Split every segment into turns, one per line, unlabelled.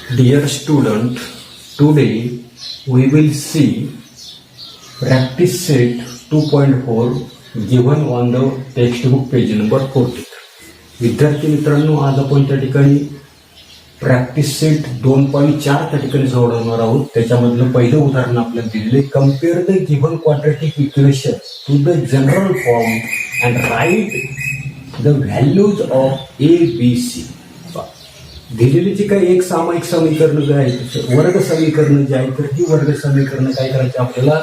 Dear student, today we will see practice set 2.4 given on the textbook page number 40. विद्यार्थी मित्रांनो, आज आपण त्या ठिकाणी प्रॅक्टिस सेट 2.4 त्या ठिकाणी सोडवणार आहोत. त्याच्यामधलं पहिलं उदाहरण आपल्याला दिलेले, compare the given quadratic equation to the general form and write the values of A B C. दिलेली जी काही एक सामायिक समीकरण जे आहे, वर्ग समीकरण जे आहे, तर ही वर्ग समीकरण काय करायची आपल्याला,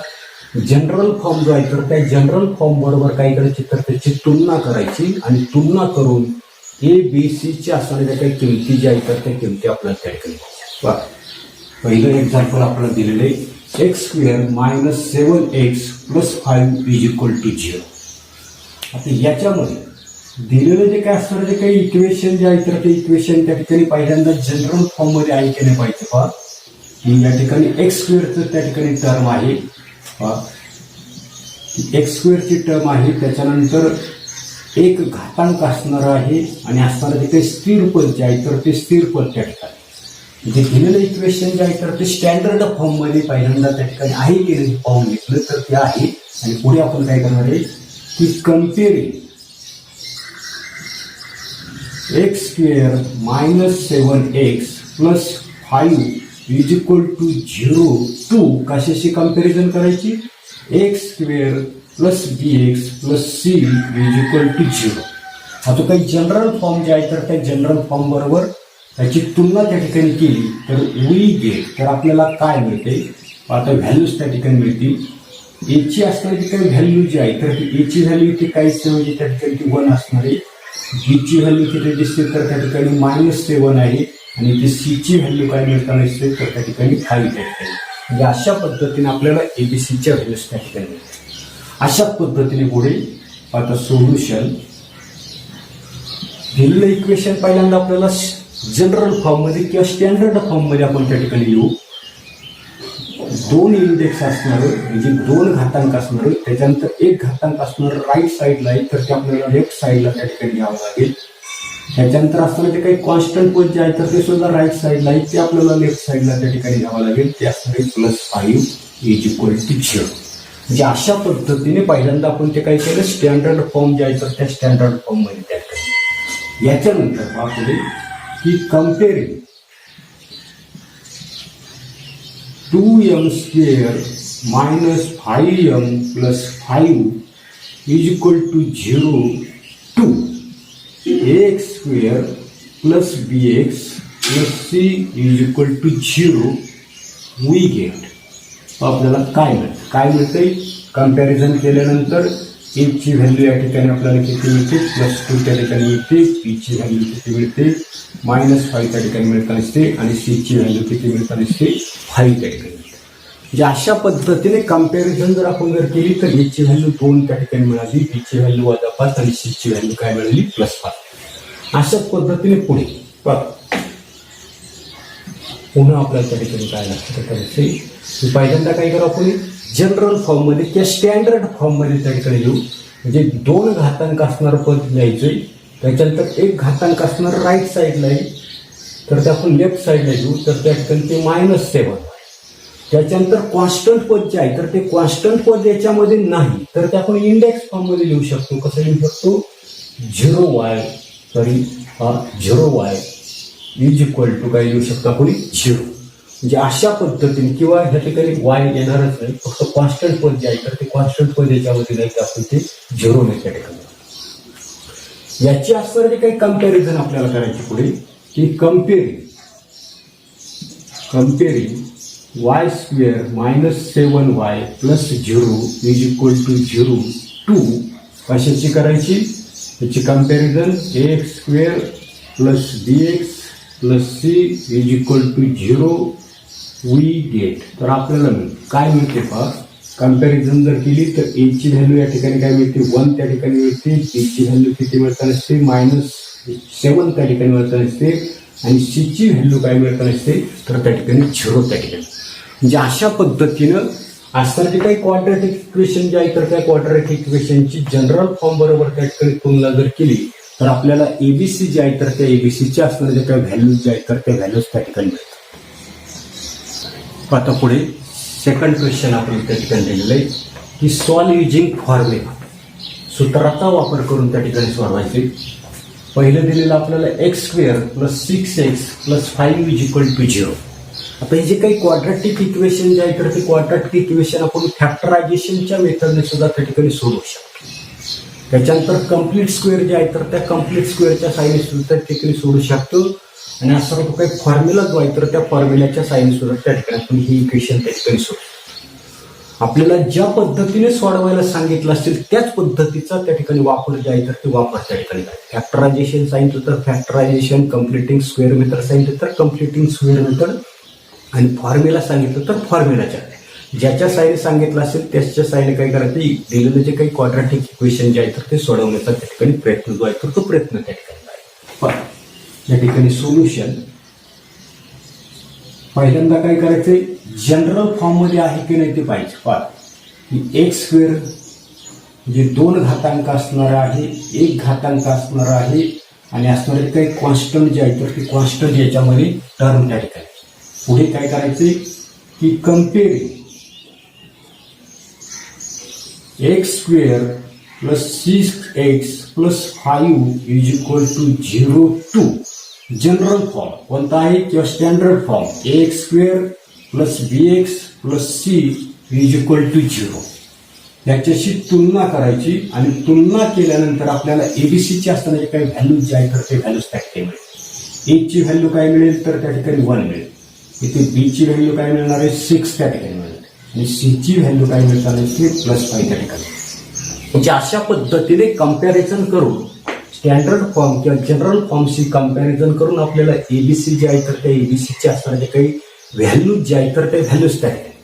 जनरल फॉर्म जो आहे तर त्या जनरल फॉर्म बरोबर काय करायची, तर त्याची तुलना करायची आणि तुलना करून ए बी सी ची असणाऱ्या काही किमती ज्या आहेत तर त्या किमती आपल्याला तयार करायच्या. पहिलं एक्झाम्पल आपल्याला दिलेले, x² - 7x + 5 = 0. आता याच्यामध्ये दिलेलं जे काय असणार, जे काही इक्वेशन जे आहे तर ते इक्वेशन त्या ठिकाणी पहिल्यांदा जनरल फॉर्म मध्ये आहे की नाही पाहिजे. पहा की या ठिकाणी x² त्या ठिकाणी टर्म आहे. x² ची टर्म आहे, त्याच्यानंतर एक घातांक असणार आहे आणि असणारं जे काही स्थिर पद जे आहे तर ते स्थिर पद त्या ठिकाणी जे दिलेलं इक्वेशन जे आहे तर ते स्टँडर्ड फॉर्म मध्ये पहिल्यांदा त्या ठिकाणी आहे की नाही पाहून घेतलं तर ते आहे. आणि पुढे आपण काय करणार आहे की कम्पेअरिंग x² - 7x + 5 = 0 टू कशाशी कंपॅरिझन करायची, x² + bx + c = 0. आता काही जनरल फॉर्म जे आहे तर त्या जनरल फॉर्म बरोबर त्याची तुलना त्या ठिकाणी केली तर वी गेट, तर आपल्याला काय मिळते. आता व्हॅल्यूज त्या ठिकाणी मिळतील. एची असणारी काही व्हॅल्यू जी आहे तर एची व्हॅल्यू इथे काहीच म्हणजे त्या ठिकाणी ती 1 असणार आहे. बीची व्हॅल्यू किती दिसते तर त्या ठिकाणी -7 आहे आणि ती सीची व्हॅल्यू काय मिळताना दिसते तर त्या ठिकाणी 5 त्या ठिकाणी. म्हणजे अशा पद्धतीने आपल्याला एबीसीच्या व्हॅल्यूज त्या ठिकाणी मिळतात. अशा पद्धतीने पुढे आता सोल्युशन दिलेलं इक्वेशन पहिल्यांदा आपल्याला जनरल फॉर्म मध्ये किंवा स्टँडर्ड फॉर्म मध्ये आपण त्या ठिकाणी लिहू. 2 इंडेक्स असणार म्हणजे 2 घातांक असणार, त्याच्यानंतर एक घातांक असणार राईट साईडला आहे तर ते आपल्याला लेफ्ट साईडला त्या ठिकाणी घ्यावं लागेल. त्याच्यानंतर असणारे जे काही कॉन्स्टंट पद जे आहे तर ते सुद्धा राईट साईडला आहे, ते आपल्याला लेफ्ट साईडला त्या ठिकाणी घ्यावं लागेल. ते असणारे +5 = 0. म्हणजे अशा पद्धतीने पहिल्यांदा आपण ते काय केलं, स्टँडर्ड फॉर्म जे आहे तर त्या स्टँडर्ड फॉर्म मध्ये त्या ठिकाणी. याच्यानंतर आपले की comparing 2m² - 5m + 5 = 0 to x² + bx + c = 0 we get. आपल्याला काय मिळतंय, कंपॅरिझन केल्यानंतर a ची व्हॅल्यू या ठिकाणी आपल्याला किती मिळते, +2 त्या ठिकाणी मिळते. b ची व्हॅल्यू किती मिळते, -5 त्या ठिकाणी मिळताना दिसते आणि c ची व्हॅल्यू किती मिळताना दिसते, 5 त्या ठिकाणी. म्हणजे अशा पद्धतीने कंपॅरिझन जर आपण केली तर a ची व्हॅल्यू 2 त्या ठिकाणी मिळाली, b ची व्हॅल्यू -5 आणि c ची व्हॅल्यू काय मिळाली, +5. अशा पद्धतीने पुढे पुन्हा आपल्याला त्या ठिकाणी काय लागतं, पहिल्यांदा काय करू आपण जनरल फॉर्म मध्ये किंवा स्टँडर्ड फॉर्म मध्ये त्या ठिकाणी लिहू. म्हणजे 2 घातांक असणार पद लिहायचे, त्याच्यानंतर एक घातांक असणार राईट साईडला आहे तर ते आपण लेफ्ट साईडला लिहू. तर त्या ठिकाणी ते -7. त्याच्यानंतर कॉन्स्टंट पद जे आहे तर ते कॉन्स्टंट पद याच्यामध्ये नाही तर ते आपण इंडेक्स फॉर्म मध्ये लिहू शकतो. कसं लिहू शकतो, 0y = काय लिहू शकतो आपण, 0. म्हणजे अशा पद्धतीने, किंवा ह्या ठिकाणी y येणारच नाही, फक्त कॉन्स्टंट पद जे आहे तर ते कॉन्स्टंट पद याच्यामध्ये नाही तर आपण ते 0 नाही त्या ठिकाणी. याची असणारी काही कंपॅरिझन आपल्याला करायची पुढे की कम्पेअरिंग y² - 7y + 0 = 0 टू कशाची करायची, त्याची comparison x² + bx + c = 0 we get. तर आपल्याला काय मिळते पहा, कंपॅरिझन जर केली तर a ची व्हॅल्यू या ठिकाणी काय मिळते, 1 त्या ठिकाणी मिळते. b ची व्हॅल्यू किती मिळताना असते, -7 त्या ठिकाणी मिळताना असते आणि c ची व्हॅल्यू काय मिळताना असते तर त्या ठिकाणी 0 त्या ठिकाणी. म्हणजे अशा पद्धतीनं असणारी काही क्वाड्रॅटिक इक्वेशन जे आहे तर त्या क्वाड्रॅटिक इक्वेशनची जनरल फॉर्म बरोबर त्या ठिकाणी तुलना जर केली तर आपल्याला एबीसी जे आहे तर त्या एबीसीच्या असणाऱ्या ज्या काही व्हॅल्यूज जे आहेत तर त्या व्हॅल्यूज त्या ठिकाणी मिळतात. आता पुढे सेकंड क्वेश्चन आपण त्या ठिकाणी दिलेलं आहे की सॉल्व युजिंग फॉर्म्युला, सूत्राचा वापर करून त्या ठिकाणी सोडवायचे. पहिलं दिलेलं आपल्याला x² + 6x + 5 = 0. आता हे जे काही क्वाड्रॅटिक इक्वेशन जे आहे तर ते क्वाड्रॅटिक इक्वेशन आपण फॅक्टरायझेशनच्या मेथडने सुद्धा त्या ठिकाणी सोडवू शकतो. त्याच्यानंतर कम्प्लीट स्क्वेअर जे आहे तर त्या कम्प्लीट स्क्वेअरच्या साईने सुद्धा त्या ठिकाणी सोडू शकतो. आणि असा तो काही फॉर्म्युला जो आहे तर त्या फॉर्म्युल्याच्या साईने सुद्धा त्या ठिकाणी आपण ही इक्वेशन त्या ठिकाणी सोडतो. आपल्याला ज्या पद्धतीने सोडवायला सांगितलं असेल त्याच पद्धतीचा त्या ठिकाणी वापर जे आहे तर ते वापर त्या ठिकाणी फॅक्टरायझेशन सांगितलं तर फॅक्टरायझेशन, कम्प्लिटिंग स्क्वेअर मेथड सांगितलं तर कम्प्लिटिंग स्क्वेअर मेथड, आणि फॉर्म्युला सांगितलं तर फॉर्म्युलाच्या ज्याच्या साईने सांगितलं असेल त्याच्या साईने काय करायचं, दिलेलं जे काही क्वाड्रॅटिक इक्वेशन जे आहे तर ते सोडवण्याचा त्या ठिकाणी प्रयत्न जो आहे तर तो प्रयत्न त्या ठिकाणी आहे. पण या ठिकाणी सोल्युशन पहिल्यांदा काय करायचंय, जनरल फॉर्म मध्ये आहे की नाही ते पाहिजे. की x² जे 2 घातांक असणार आहे, 1 घातांक असणार आहे आणि असणारे काही कॉन्स्टंट जे आहे तर ते कॉन्स्टंट याच्यामध्ये टर्म त्या ठिकाणी. पुढे काय करायचे की comparing x² + 6x + 5 = 0 to general form कोणता आहे किंवा standard form ax² + bx + c = 0. याच्याशी तुलना करायची आणि तुलना केल्यानंतर आपल्याला एबीसीची असणारे काही व्हॅल्यूज जे आहे तर ते व्हॅल्यूज त्या ठिकाणी मिळेल. ए ची व्हॅल्यू काय मिळेल तर त्या ठिकाणी 1 मिळेल. इथे बी ची व्हॅल्यू काय मिळणार आहे 6 त्या ठिकाणी मिळेल आणि सी ची व्हॅल्यू काय मिळणार आहे +5 त्या ठिकाणी. म्हणजे अशा पद्धतीने कम्पॅरिझन करून स्टँडर्ड फॉर्म किंवा जनरल फॉर्मशी कम्पॅरिझन करून आपल्याला एबीसी जे आहे तर त्या एबीसीचे असणारे काही व्हॅल्यूज जे आहे तर ते व्हॅल्यूज त्या ठिकाणी.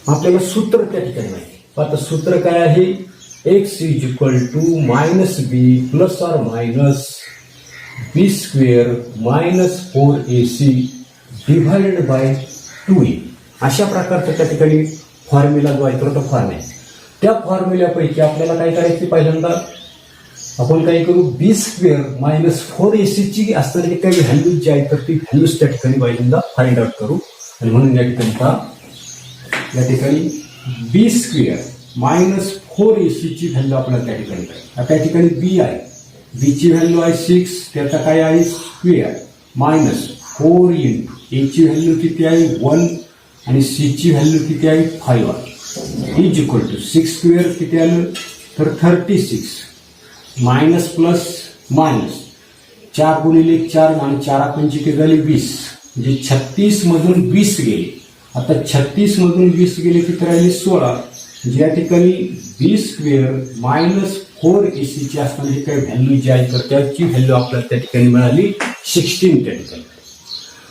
आपल्याला सूत्र त्या ठिकाणी माहिती. आता सूत्र काय आहे, x = -b ± b² - 4ac / 2e. अशा प्रकारचा त्या ठिकाणी फॉर्म्युला जो आहे तो फॉर्म आहे. त्या फॉर्म्युल्यापैकी आपल्याला काय करायचे, पहिल्यांदा आपण काय करू, b² - 4ac ची असणारी काही व्हॅल्यूज जी आहे तर ती व्हॅल्यूज त्या ठिकाणी पहिल्यांदा फाइंड आउट करू. आणि म्हणून या ठिकाणी b² - 4ac ची व्हॅल्यू आपल्याला त्या ठिकाणी काय, त्या ठिकाणी b आहे, b ची व्हॅल्यू आहे 6, त्याचा काय आहे स्क्वेअर मायनस 4 इंटू a ची व्हॅल्यू किती आहे 1 आणि c ची व्हॅल्यू किती आहे 5 आहे = 6² किती आलं तर 36 मायनस प्लस मायनस 4 गुणिले 4 आणि 4 पंचे किती झाले 20, म्हणजे 36 मधून 20 गेले. आता 36 मधून 20 गेले किती राहिले 16. या ठिकाणी b² - 4ac ची असणारी काही व्हॅल्यू जी आहे तर त्याची व्हॅल्यू आपल्याला त्या ठिकाणी मिळाली 16 त्या ठिकाणी.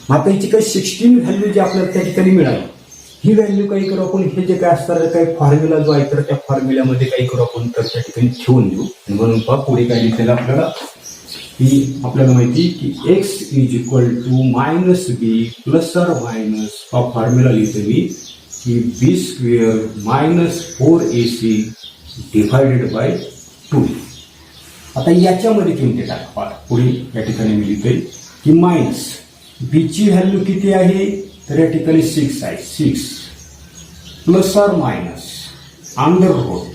आता याची काही 16 व्हॅल्यू जी आपल्याला त्या ठिकाणी मिळाली, ही व्हॅल्यू काही करू आपण, हे जे काय असणार काही फॉर्म्युला जो आहे तर त्या फॉर्म्युल्यामध्ये काही करू आपण तर त्या ठिकाणी ठेवून देऊ. म्हणून पुढे काय लिहिलेलं आपल्याला की आपल्याला माहिती की x = -b ± फॉर्म्युला लिहितो मी की b² - 4ac / 2. आता याच्यामध्ये किमती टाका. पुढे या ठिकाणी मी लिहितोय की मायनस b ची व्हॅल्यू किती आहे तर या ठिकाणी 6 आहे, 6 ± अंडररूट.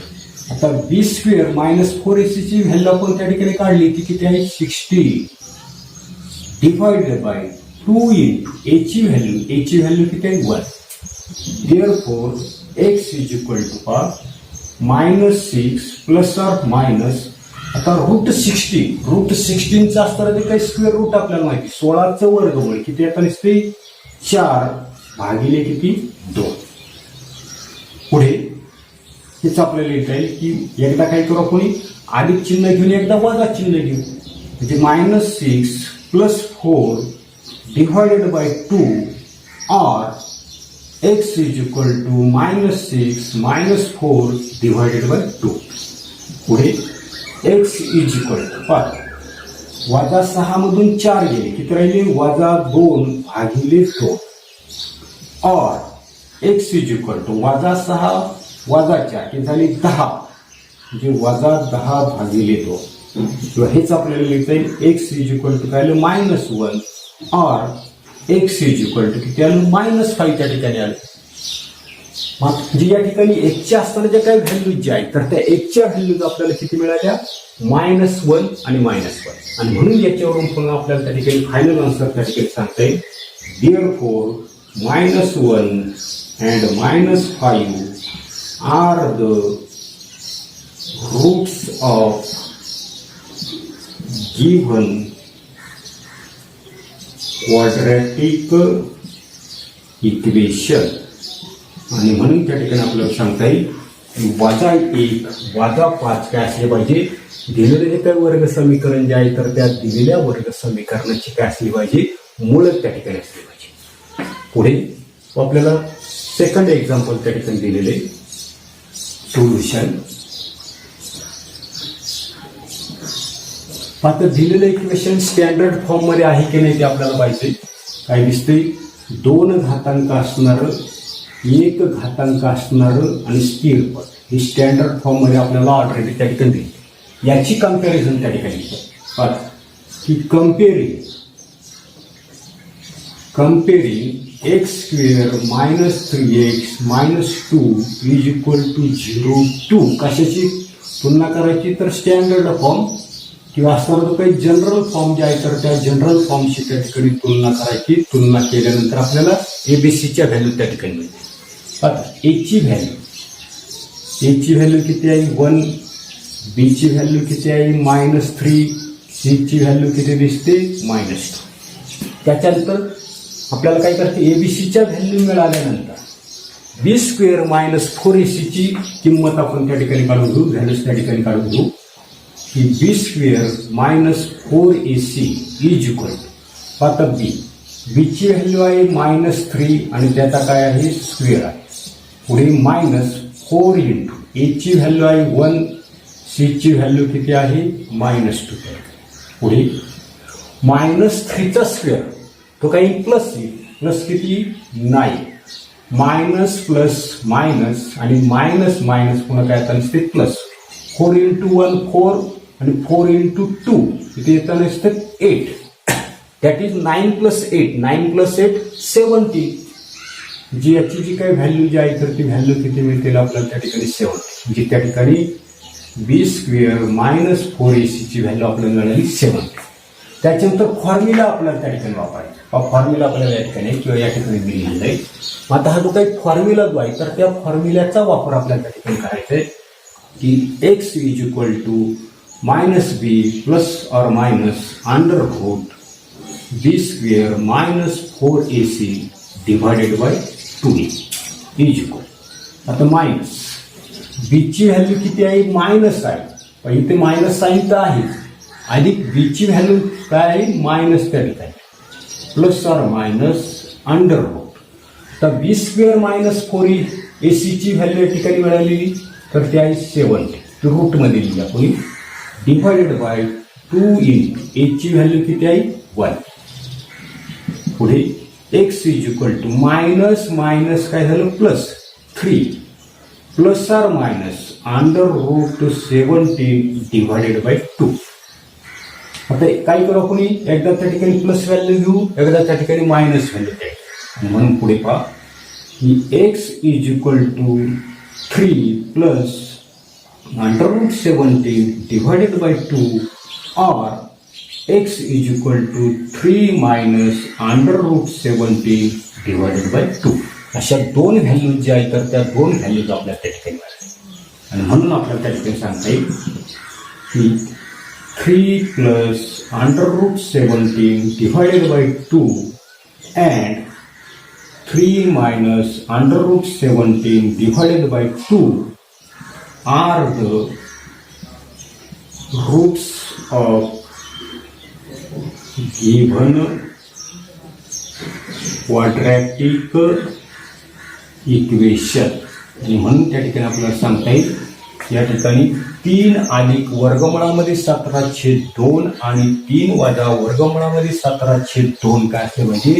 आता b² - 4ac ची व्हॅल्यू आपण त्या ठिकाणी काढली ती किती आहे 60 / 2 इंटू a ची व्हॅल्यू किती आहे 1. Therefore x = -6 ± आता √16 चा असताना काही स्क्वेअर रूट आपल्याला माहिती 16चं वर्गमूळ किती आता नसते 4 भागिले किती 2. पुढे हेच आपल्याला लिहिता येईल की एकदा काय करू आपण अधिक चिन्ह घेऊन एकदा वजा चिन्ह घेऊ, म्हणजे -6 + 4 / 2 or x = -6 - 4 / 2. पुढे x = -6 मधून 4 गेले किती राहिले -2 भागिले 2 और x = -6 - 4 हे झाले 10, म्हणजे -10 भागिले 2. किंवा हेच आपल्याला लिहिता येईल x = काय -1 और x = किती आलं -5 त्या ठिकाणी आलं. मग जी या ठिकाणी एकच्या असताना ज्या काही व्हॅल्यूज ज्या आहेत तर त्या एकच्या व्हॅल्यूज आपल्याला किती मिळाल्या -1 आणि -1 आणि म्हणून याच्यावरून पुन्हा आपल्याला त्या ठिकाणी फायनल आन्सर त्या ठिकाणी सांगता येईल therefore -1 and -5 are the roots of given quadratic equation आणि म्हणून त्या ठिकाणी आपल्याला सांगता येईल की -1 -5 काय असले पाहिजे दिलेले जे काही वर्ग समीकरण जे आहे तर त्या दिलेल्या वर्ग समीकरणाची काय असली पाहिजे मूळ त्या ठिकाणी असली पाहिजे. पुढे आपल्याला सेकंड एक्झाम्पल त्या ठिकाणी दिलेले सोल्युशन. आता दिलेलं इक्वेशन स्टँडर्ड फॉर्म मध्ये आहे की नाही ते आपल्याला पाहिजे. काय दिसते 2 घातांक असणार 1 घातांक असणार आणि स्थिर पद ही स्टँडर्ड फॉर्म मध्ये आपल्याला ऑलरेडी त्या ठिकाणी दिली. याची कंपॅरिझन त्या ठिकाणी की कंपेरिंग x square -3x - 2 = 0 2 कशाची तुलना करायची तर स्टँडर्ड फॉर्म किंवा असणारा जो काही जनरल फॉर्म जे आहे तर त्या जनरल फॉर्मची त्या ठिकाणी तुलना करायची. तुलना केल्यानंतर आपल्याला एबीसीच्या व्हॅल्यू त्या ठिकाणी मिळते. आता एची व्हॅल्यू किती आहे 1 बीची व्हॅल्यू किती आहे -3 सीची व्हॅल्यू किती दिसते -2. त्याच्यानंतर आपल्याला काय करते एबीसीच्या व्हॅल्यू मिळाल्यानंतर b² - 4ac ची किंमत आपण त्या ठिकाणी काढून घेऊ व्हॅल्यूज त्या ठिकाणी काढून घेऊ की b² - 4ac = आता बीची व्हॅल्यू आहे -3 आणि त्याचा काय आहे स्क्वेअर आहे. पुढे -4 × एची व्हॅल्यू आहे 1 सीची व्हॅल्यू किती आहे -2. पुढे -3चा स्क्वेअर तो काही प्लस येईल प्लस किती 9 मायनस प्लस मायनस आणि मायनस मायनस पुन्हा काय आता नसते प्लस 4 × 1 4 आणि 4 × 2 इथे येताना असतं 8 दॅट इज 9 + 8 9 + 8 70. जी याची जी काही व्हॅल्यू जी आहे तर ती व्हॅल्यू किती मिळते आपल्याला त्या ठिकाणी 70 म्हणजे त्या ठिकाणी b² - 4ac ची व्हॅल्यू आपल्याला मिळाली 70. त्याच्यानंतर फॉर्म्युला आपल्याला त्या ठिकाणी वापरायचा. फॉर्म्युला आपल्याला या ठिकाणी किंवा या ठिकाणी दिलेला आहे. आता हा जो काही फॉर्म्युला जो आहे तर त्या फॉर्म्युल्याचा वापर आपल्याला त्या ठिकाणी करायचा आहे की x = -b ± √b² - 4ac / 2a आता मायनस बीची व्हॅल्यू किती आहे मायनस आहे पण इथे मायनस साईन तर आहे अधिक बीची व्हॅल्यू काय आहे मायनस त्या ठिकाणी ± तर b² - 4ac ची व्हॅल्यू या ठिकाणी मिळालेली तर ती आहे 70 रूटमध्ये लिहिली आपण / 2 × a ची व्हॅल्यू किती आहे 1. पुढे x = मायनस मायनस काय झालं प्लस 3 ± √17 / 2. आता काय करू आपण एकदा त्या ठिकाणी प्लस व्हॅल्यू घेऊ एकदा त्या ठिकाणी मायनस व्हॅल्यू द्यायची म्हणून पुढे पहा की x = 3 √17 / 2 or x = 3 - √17 / 2 अशा दोन व्हॅल्यूज ज्या आहेत तर त्या दोन व्हॅल्यूज आपल्याला त्या ठिकाणी मिळाल्या आणि म्हणून आपल्याला त्या ठिकाणी सांगता येईल की 3 √17 / 2 and 3 - √17 / 2 are the roots of given quadratic equation. आणि म्हणून त्या ठिकाणी आपल्याला सांगता येईल या ठिकाणी 3 अधिक वर्गमुळामध्ये 17/2 आणि 3 वजा वर्गमुळामध्ये 17/2 काय असले म्हणजे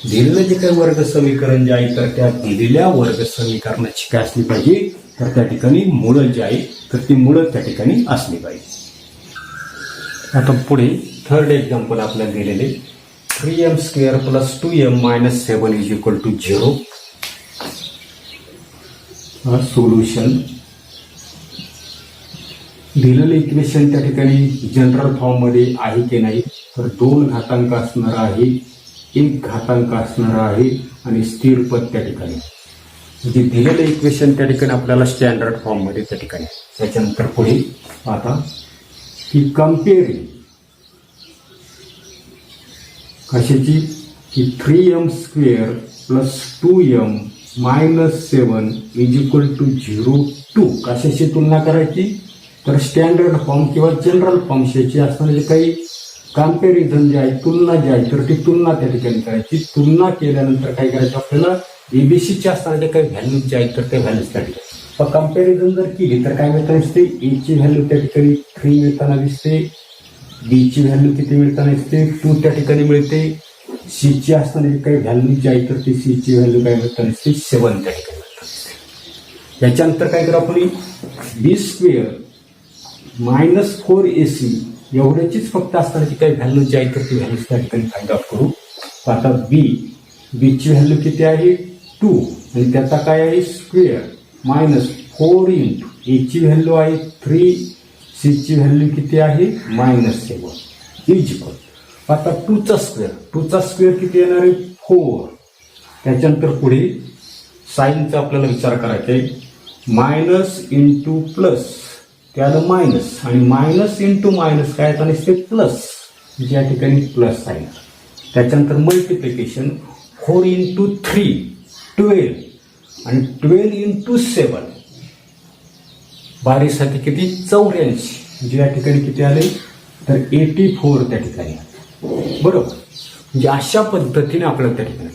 दिलेलं जे काही वर्ग समीकरण जे आहे तर त्या दिलेल्या वर्ग समीकरणाची काय असली पाहिजे तर त्या ठिकाणी मूळ जे आहे तर ती मूळ त्या ठिकाणी असली पाहिजे. आता पुढे थर्ड एक्झाम्पल आपल्याला दिलेले 3m² + 2m - 7 = 0. सोल्युशन. दिलेलं इक्वेशन त्या ठिकाणी जनरल फॉर्ममध्ये आहे की नाही, तर 2 घातांक असणार आहे, 1 घातांक असणार आहे आणि स्थिर पद त्या ठिकाणी. म्हणजे दिलेलं इक्वेशन त्या ठिकाणी आपल्याला स्टँडर्ड फॉर्ममध्ये त्या ठिकाणी. त्याच्यानंतर पुढे आता की कम्पेअरिंग कशाची की 3m² + 2m - 7 = 0 2 कशाची तुलना करायची, तर स्टँडर्ड फॉर्म किंवा जनरल फॉर्मशी असणारे काही कम्पॅरिझन जे आहे, तुलना जी आहे, तर ती तुलना त्या ठिकाणी करायची. तुलना केल्यानंतर काय करायचं आपल्याला एबीसीचे असणारे काही व्हॅल्यूज जे आहेत तर ते व्हॅल्यूज त्या ठिकाणी कम्पॅरिझन जर केली तर काय मिळताना दिसते, ए ची व्हॅल्यू त्या ठिकाणी 3 मिळताना दिसते, बी ची व्हॅल्यू किती मिळताना दिसते 2 त्या ठिकाणी मिळते, सी ची असणारी काही व्हॅल्यू जी आहे तर ती सी ची व्हॅल्यू काय मिळताना दिसते 7 त्या ठिकाणी मिळताना दिसते. याच्यानंतर काय करू आपण, b² - 4ac एवढ्याचीच फक्त असणारी काही व्हॅल्यू जी आहे तर ती व्हॅल्यूज त्या ठिकाणी फाइंड आउट करू. आता बी ची व्हॅल्यू किती आहे 2 आणि त्याचा काय आहे स्क्वेअर -4 इंटू ए ची व्हॅल्यू आहे 3, सी ची व्हॅल्यू किती आहे -7 इक्वल. आता 2चा स्क्वेअर किती येणार आहे 4. त्याच्यानंतर पुढे साईनचा आपल्याला विचार करायचा आहे, मायनस इंटू प्लस त्याला मायनस आणि मायनस इंटू मायनस काय आता नसते प्लस, या ठिकाणी प्लस साईन. त्याच्यानंतर मल्टिप्लिकेशन 4 इंटू 3 12 आणि 12 इंटू 7 12 किती 84, म्हणजे या ठिकाणी किती आले तर 84 त्या ठिकाणी बरोबर. म्हणजे अशा पद्धतीने आपल्याला त्या ठिकाणी.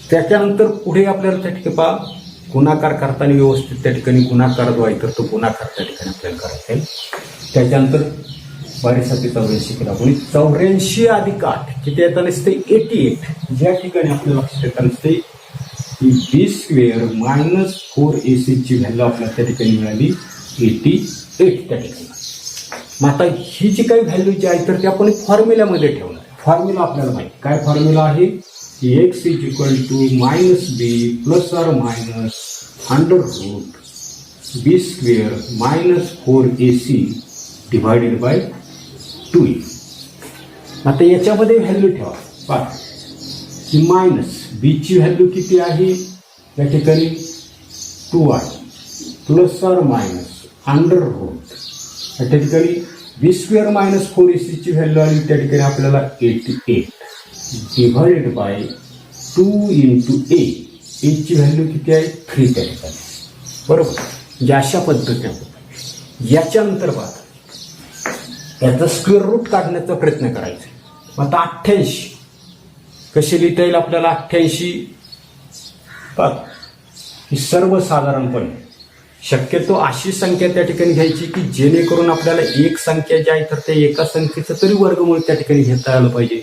त्याच्यानंतर पुढे आपल्याला त्या ठिकाणी पहा गुणाकार करताना व्यवस्थित त्या ठिकाणी गुणाकार जो आहे तर तो गुणाकार त्या ठिकाणी आपल्याला करायचा आहे. त्याच्यानंतर 12 84 केला आपण 84 अधिक 8 किती येताना असते 88, ज्या ठिकाणी आपल्याला लक्षात येताना असते की b² - 4ac ची व्हॅल्यू आपल्याला त्या ठिकाणी मिळाली 88 त्या ठिकाणी. मग आता ही जी काही व्हॅल्यू जी आहे तर ती आपण फॉर्म्युल्यामध्ये ठेवणार. फॉर्म्युला आपल्याला माहिती काय फॉर्म्युला आहे की x = -b ± √b² - 4ac / 2e. आता याच्यामध्ये व्हॅल्यू ठेवा पहा की मायनस बी ची व्हॅल्यू किती आहे या ठिकाणी 2 आहे प्लस ऑर मायनस √ त्या ठिकाणी b² - 4ac ची व्हॅल्यू आली त्या ठिकाणी आपल्याला 88 डिवाइडेड बाय 2 इंटू ए ची व्हॅल्यू किती आहे 3 त्या ठिकाणी बरोबर. म्हणजे अशा पद्धतीने याच्यानंतर बघा याचा स्क्वेअर रूट काढण्याचा प्रयत्न करायचा. मग आता 88 कशी लिहिता येईल आपल्याला 88 बघ ही सर्वसाधारणपणे शक्यतो अशी संख्या त्या ठिकाणी घ्यायची की जेणेकरून आपल्याला एक संख्या जी आहे तर त्या एका संख्येचं तरी वर्गमूळ त्या ठिकाणी घेता आलं पाहिजे.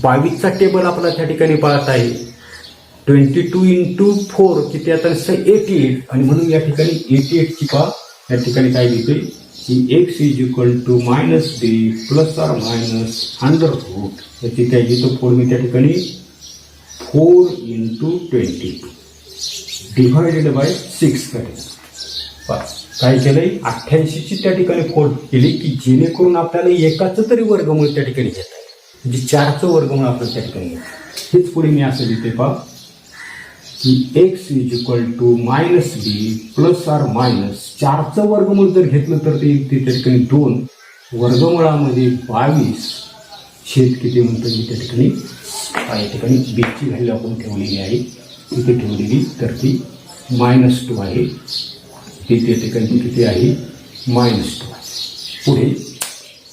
22चा टेबल आपल्याला त्या ठिकाणी पाहत आहे 22 इंटू 4 किती आता 88 आणि म्हणून या ठिकाणी 88 ची पहा या ठिकाणी काय लिहिते की x = -b plus or minus √ याची काय लिहितो 4 मी त्या ठिकाणी 4 इंटू 22 डिवाइडेड बाय 6 करेल. काय केलंय 88 ची त्या ठिकाणी 4 केली की जेणेकरून आपल्याला एकाचं तरी वर्गमूळ त्या ठिकाणी घेता येईल, म्हणजे 4चं वर्गमूळ आपण त्या ठिकाणी घेतो. हेच पुढे मी असं लिहिते पहा की x = -b plus or minus 4चं वर्गमूळ जर घेतलं तर ते त्या ठिकाणी 2 वर्गमुळामध्ये 22 छेद किती म्हणतो मी त्या ठिकाणी या ठिकाणी b ची व्हॅल्यू आपण ठेवलेली आहे इथे ठेवलेली तर ती -2 आहे. ती त्या ठिकाणी किती आहे -2 आहे. पुढे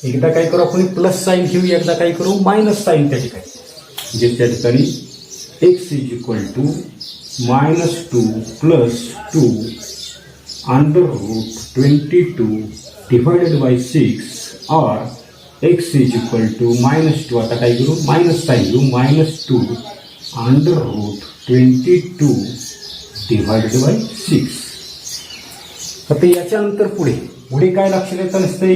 एकदा काय करू आपण प्लस साईन घेऊ, एकदा काय करू मायनस साईन त्या ठिकाणी, म्हणजे त्या ठिकाणी x = -2 प्लस 2 √22 डिवाइडेड बाय 6 और x = -2 आता काय करू मायनस साईन घेऊ -2 √22 डिवाइडेड बाय 6. आता याच्यानंतर पुढे काय लक्षात येतं नसते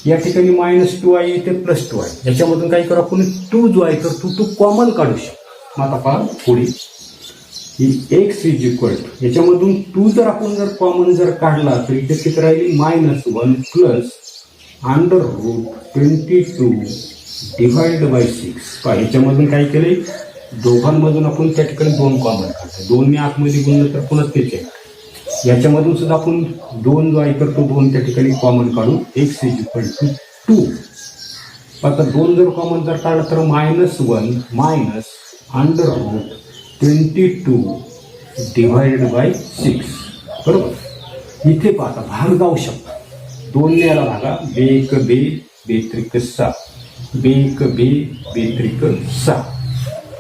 या ठिकाणी -2 आहे इथे +2 आहे, याच्यामधून काय करू आपण 2 जो आहे तर तू कॉमन काढू शकतो. मग आता पहा पुढे की एक्स इज इक्वल टू याच्यामधून टू जर आपण जर कॉमन जर काढला तर इथे किती राहिली -1 प्लस √22 डिवाइड बाय 6. ह्याच्यामधून काय केलंय दोघांमधून आपण त्या ठिकाणी 2 कॉमन काढतो. 2 ने आतमध्ये गुणलं तर पुन्हा तेच आहे. याच्यामधून सुद्धा आपण 2 जो आहे तर तो 2 त्या ठिकाणी कॉमन काढून एक्स इज इक्वल टू 2. आता 2 जर कॉमन जर काढला तर -1 मायनस √22 डिवाइडेड बाय 6. बरोबर. इथे पाहता भाग जाऊ शकतो. 2 ने याला भागा 2 1 2 2 त्रिक 6 2 1 2 2 त्रिक 6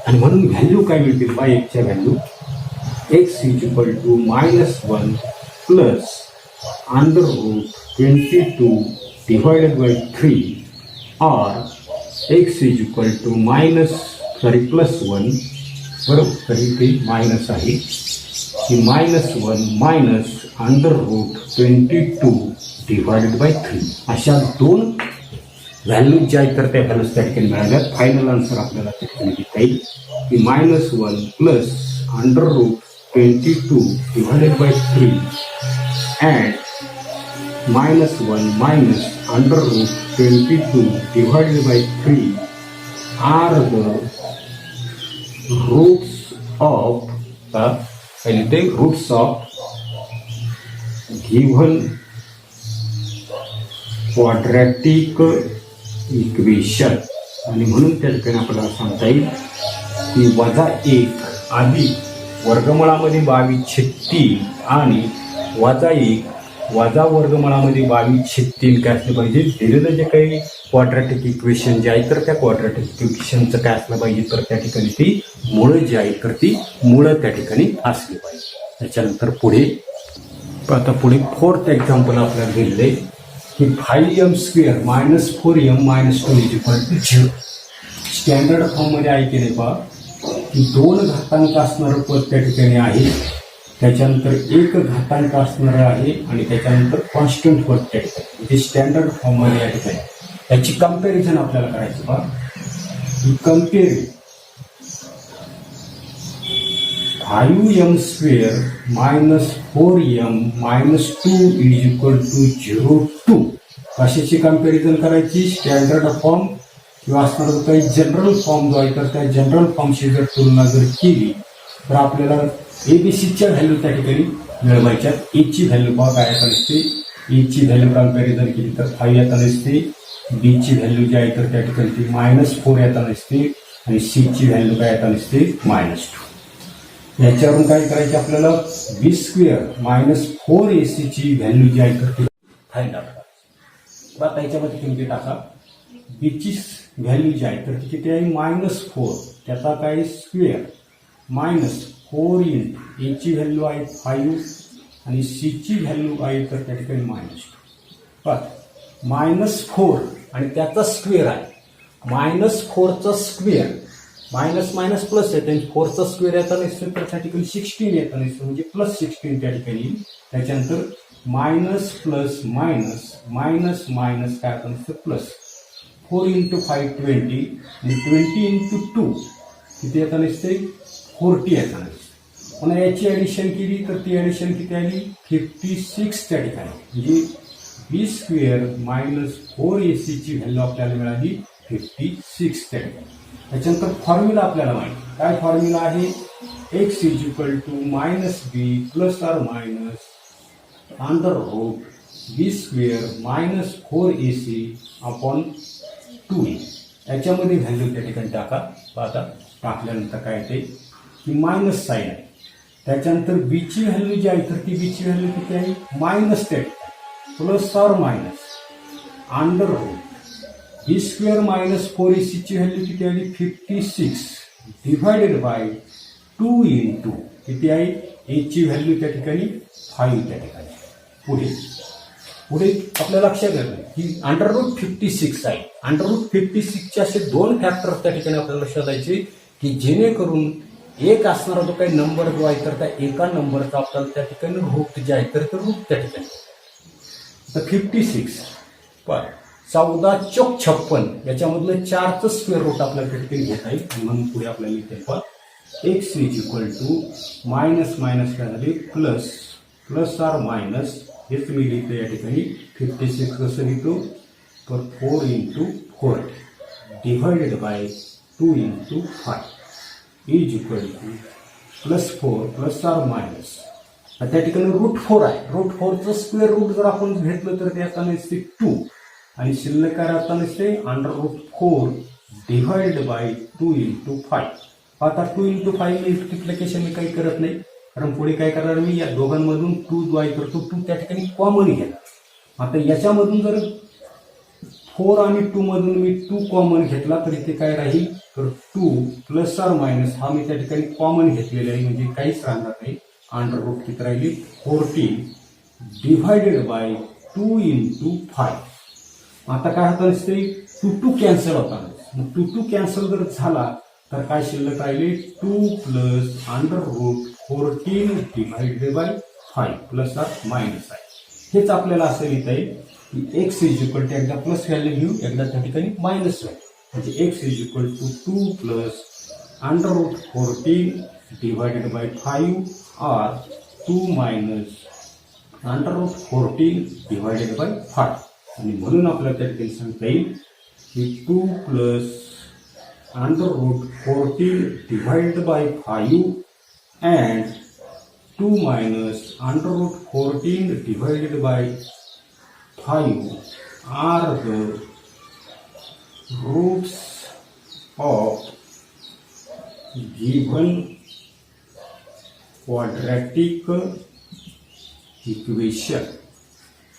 आणि म्हणून व्हॅल्यू काय मिळतील बाय एक्सच्या value x is equal to -1 plus √22 divided by 3 और एक्स इज इक्वल टू +1. बरोबर. तरी ते मायनस आहे की -1 मायनस √22 डिवाइडेड बाय 3. अशा 2 व्हॅल्यू ज्या आहेत तर त्या व्हॅल्यूज त्या ठिकाणी मिळाल्यात. फायनल आन्सर आपल्याला त्या ठिकाणी देता येईल की -1 plus √22 divided by 3 and -1 minus √22 divided by 3 are the roots of given quadratic equation. आणि म्हणून त्या ठिकाणी आपल्याला सांगता येईल की -1 अधिक वर्गमुळामध्ये 22/3 आणि -1 वजा वर्गमुळामध्ये 22/3 काय असलं पाहिजे. दिलेलं जे काही क्वाड्रॅटिक इक्वेशन जे आहे तर त्या क्वाड्रॅटिक इक्वेशनचं काय असलं पाहिजे तर त्या ठिकाणी ती मुळं जी आहे तर ती मुळं त्या ठिकाणी असली पाहिजे. त्याच्यानंतर पुढे 4th एक्झाम्पल आपल्याला दिलेलं आहे की 5m² -4m - 2 is equal to 0. Standard फॉर्ममध्ये आहे की नाही पहा की 2 घातांक असणारं पद त्या ठिकाणी आहे. त्याच्यानंतर 1 घातांक असणार आहे आणि त्याच्यानंतर कॉन्स्टंट पद त्या ठिकाणी म्हणजे स्टँडर्ड फॉर्ममध्ये या ठिकाणी त्याची कम्पॅरिझन आपल्याला करायची पहा. Compare 5m² -4m - 2 is equal to 0 कशाची कम्पॅरिझन करायची. स्टँडर्ड फॉर्म किंवा असणारा काही जनरल फॉर्म जो आहे तर त्या जनरल फॉर्मशी जर तुलना जर केली तर आपल्याला एबीसीच्या व्हॅल्यू त्या ठिकाणी मिळवायच्या. एची व्हॅल्यू पहा काय आता नसते. एची व्हॅल्यू कम्पॅरिझन केली तर 5 येता नसते. बीची व्हॅल्यू जी आहे तर त्या ठिकाणी ती -4 येता नसते आणि सीची व्हॅल्यू काय येता नसते -2. याच्यावरून काय करायचे आपल्याला b² - 4ac ची व्हॅल्यू जी आहे तर ती फाइंड आउट करायची. आता याच्यामध्ये किमती टाका. बीची व्हॅल्यू जी आहे तर ती किती आहे -4 त्याचा काय स्क्वेअर -4 इंटू एची व्हॅल्यू आहे 5 आणि सीची व्हॅल्यू आहे तर त्या ठिकाणी -2. -4 आणि त्याचा स्क्वेअर आहे. -4चा स्क्वेअर मायनस प्लस येते आणि 4चा स्क्वेअर येता नसतं तर त्या ठिकाणी 16 येता नसतं म्हणजे +16 त्या ठिकाणी येईल. त्याच्यानंतर मायनस प्लस मायनस काय येतं नसतं प्लस 4 × 5 20 आणि 20 × 2 किती येता नसते 40 येता नसते. पुन्हा याची ॲडिशन केली तर ती ॲडिशन किती आली 56 त्या ठिकाणी म्हणजे b² - 4ac ची व्हॅल्यू आपल्याला मिळाली 56 त्या ठिकाणी. त्याच्यानंतर फॉर्म्युला आपल्याला माहिती काय फॉर्म्युला आहे x is equal to -b ± b² - 4ac upon 2a. याच्यामध्ये व्हॅल्यू त्या ठिकाणी टाका. आता टाकल्यानंतर काय येते की मायनस साईन आहे. त्याच्यानंतर बीची व्हॅल्यू जी आहे तर ती बीची व्हॅल्यू किती आहे मायनस त्या ठिकाणी ±b² - 4ac ची व्हॅल्यू किती आली 56 डिवायडेड बाय 2 इंटू किती आहे ए ची व्हॅल्यू त्या ठिकाणी 5 त्या ठिकाणी. पुढे आपल्या लक्षात येतं की √56 आहे. √56 चे असे 2 फॅक्टर त्या ठिकाणी आपल्याला शोधायचे की जेणेकरून एक असणारा जो काही नंबर जो आहे तर त्या एका नंबरचा आपल्याला त्या ठिकाणी रूट जे आहे तर ते रूट त्या ठिकाणी. तर 56 पण 14 चौक 56 याच्यामधलं 4चं स्क्वेअर रूट आपल्याला त्या ठिकाणी घेता येईल म्हणून पुढे आपल्याला इथे पण x is equal to minus minus काय झाले प्लस प्लस आर मायनस हेच मी लिहितो या ठिकाणी 56 कसं लिहितो तर 4 into 40 divided by 2 into 5 is equal to plus 4 plus or minus त्या ठिकाणी √4 आहे. √4चं स्क्वेअर रूट जर आपण घेतलं तर ते आता नसते 2 आणि शिल्लक काय आता नसते √4 डिवाइडेड बाय 2 इंटू 5. आता 2 इंटू 5 मल्टिप्लिकेशन मी काही करत नाही कारण पुढे काय करणार मी या दोघांमधून 2 द्वाय करतो 2 त्या ठिकाणी कॉमन घेणार. आता याच्यामधून जर 4 आणि 2 मधून मी 2 कॉमन घेतला तर इथे काय राहील तर 2 प्लस आर मायनस हा मी त्या ठिकाणी कॉमन घेतलेला आहे म्हणजे काहीच राहणार नाही. √ किती राहिली 14 डिवायडेड बाय 2 इंटू 5. आता काय होतं नसते 2 कॅन्सल होता. मग 2 कॅन्सल जर झाला तर काय शिल्लक राहिले 2 plus √14 divided by 5 plus or minus आहे. हेच आपल्याला असं लिहिता येईल की एक्स इज इक्वल टू एकदा प्लस व्हॅल्यू घेऊ एकदा त्या ठिकाणी मायनस व्हॅल्यू म्हणजे x is equal to 2 plus √14 divided by 5 or 2 minus √14 divided by 5 आणि म्हणून आपल्याला त्या ठिकाणी सांगता येईल की 2 plus √14 divided by 5 and 2 minus √14 divided by 5 are the roots of given quadratic equation.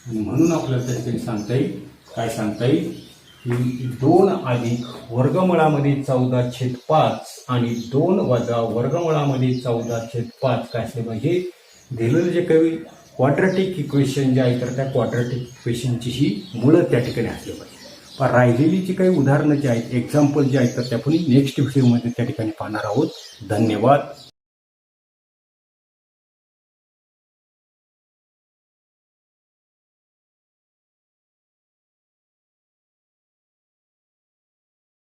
आणि म्हणून आपल्याला त्या ठिकाणी सांगता येईल काय सांगता येईल की 2 अधिक वर्गमुळामध्ये 14/5 आणि 2 वजा वर्गमुळामध्ये 14/5 काय असले पाहिजे दिलेलं जे काही क्वाड्रॅटिक इक्वेशन जे आहे तर त्या क्वाड्रॅटिक इक्वेशनची ही मुळं त्या ठिकाणी असले पाहिजे. पण राहिलेली जी काही उदाहरणं जी आहेत एक्झाम्पल जे आहेत तर त्या आपण नेक्स्ट व्हिडिओमध्ये त्या ठिकाणी पाहणार आहोत. धन्यवाद.